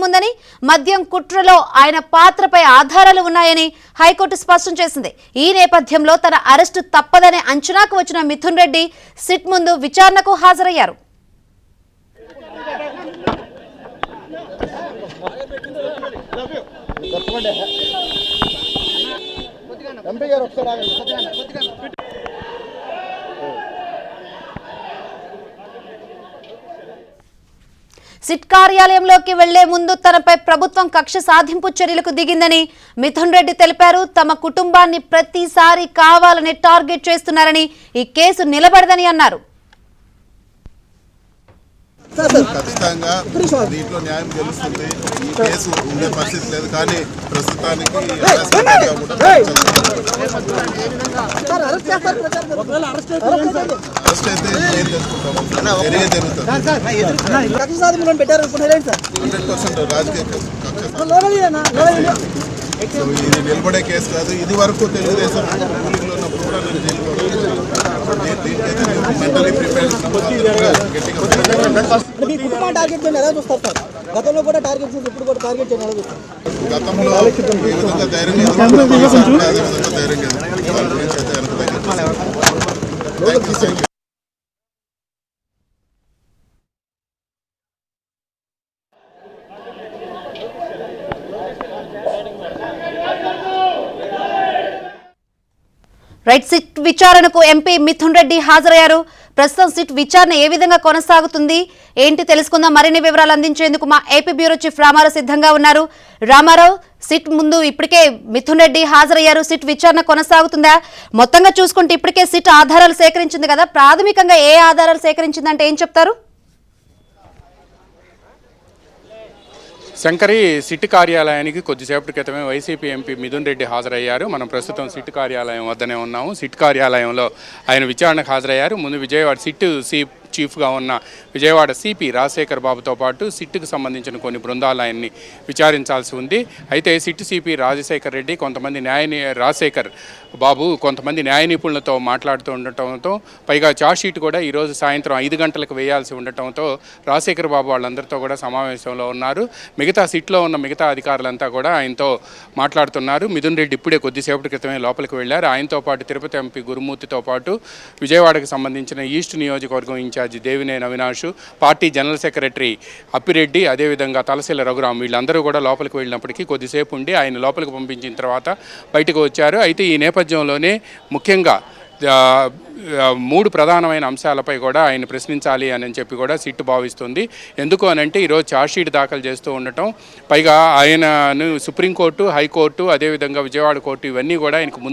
ఉందని మద్యం కుట్రలో ఆయన పాత్రపై ఆధారాలు ఉన్నాయని హైకోర్టు స్పష్టం చేసింది. ఈ నేపథ్యంలో తన అరెస్టు తప్పదనే అంచనాకు వచ్చిన మిథున్ రెడ్డి సిట్ ముందు విచారణకు హాజరయ్యారు. సిట్ కార్యాలయంలోకి వెళ్లే ముందు తనపై ప్రభుత్వం కక్ష సాధింపు చర్యలకు దిగిందని మిథున్ రెడ్డి తెలిపారు. తమ కుటుంబాన్ని ప్రతిసారి కావాలని టార్గెట్ చేస్తున్నారని, ఈ కేసు నిలబడదని అన్నారు. ఖచ్చితంగా దీంట్లో న్యాయం గెలుస్తుంది. ఈ కేసు ఉండే పరిస్థితి లేదు, కానీ ప్రస్తుతానికి అరెస్ట్ అయితే ఏం చేసుకుంటాము, జరిగే జరుగుతుంది. 100% రాజకీయ కక్ష. ఇది నిలబడే కేసు కాదు. ఇది వరకు తెలుగుదేశం రూలింగ్లో ఉన్నప్పుడు కూడా నేను జైలు మెంటలీ ప్రిపేర్ గతంలో ఏ విధంగా ధైర్యం రైట్, సిట్ విచారణకు ఎంపీ మిథున్ రెడ్డి హాజరయ్యారు. ప్రస్తుతం సిట్ విచారణ ఏ విధంగా కొనసాగుతుంది ఏంటి తెలుసుకుందాం. మరిన్ని వివరాలు అందించేందుకు మా ఏపీ బ్యూరో చీఫ్ రామారావు సిద్ధంగా ఉన్నారు. రామారావు, సిట్ ముందు ఇప్పటికే మిథున్ రెడ్డి హాజరయ్యారు. సిట్ విచారణ కొనసాగుతుందా? మొత్తంగా చూసుకుంటే ఇప్పటికే సిట్ ఆధారాలు సేకరించింది కదా, ప్రాథమికంగా ఏ ఆధారాలు సేకరించిందంటే ఏం చెప్తారు? శంకరి, సిట్ కార్యాలయానికి కొద్దిసేపటి క్రితమే వైసీపీ ఎంపీ మిథున్ రెడ్డి హాజరయ్యారు. మనం ప్రస్తుతం సిట్ కార్యాలయం వద్దనే ఉన్నాము. సిట్ కార్యాలయంలో ఆయన విచారణకు హాజరయ్యారు. ముందు విజయవాడ సిట్ చీఫ్గా ఉన్న విజయవాడ సిపి రాజశేఖర్ బాబుతో పాటు సిట్కు సంబంధించిన కొన్ని బృందాలు ఆయన్ని విచారించాల్సి ఉంది. అయితే సిట్ సిపి రాజశేఖర్ రెడ్డి రాజశేఖర్ బాబు కొంతమంది న్యాయ నిపుణులతో మాట్లాడుతూ ఉండటంతో, పైగా ఛార్జ్షీట్ కూడా ఈరోజు సాయంత్రం 5 గంటలకు వేయాల్సి ఉండటంతో రాజశేఖర్ బాబు వాళ్ళందరితో కూడా సమావేశంలో ఉన్నారు. మిగతా సిట్లో ఉన్న మిగతా అధికారులంతా కూడా ఆయనతో మాట్లాడుతున్నారు. మిథున్ రెడ్డి ఇప్పుడే కొద్దిసేపటి క్రితమే లోపలికి వెళ్ళారు. ఆయనతో పాటు తిరుపతి ఎంపీ గురుమూర్తితో పాటు విజయవాడకు సంబంధించిన ఈస్ట్ నియోజకవర్గం incharge Devineni Avinash, party general secretary Appireddy, అదేవిధంగా తలశీల రఘురాం వీళ్ళందరూ కూడా లోపలికి వెళ్ళినప్పటికీ కొద్దిసేపు ఉండి ఆయన లోపలికి పంపించిన తర్వాత బయటకు వచ్చారు. అయితే ఈ నేపథ్యంలోనే ముఖ్యంగా 3 ప్రధానమైన అంశాలపై కూడా ఆయన ప్రశ్నించాలి అని చెప్పి కూడా సిట్ భావిస్తుంది. ఎందుకు అనంటే ఈరోజు ఛార్జ్షీట్ దాఖలు చేస్తూ ఉండటం, పైగా ఆయనను సుప్రీంకోర్టు, హైకోర్టు, అదేవిధంగా విజయవాడ కోర్టు ఇవన్నీ కూడా ఆయనకు ముందు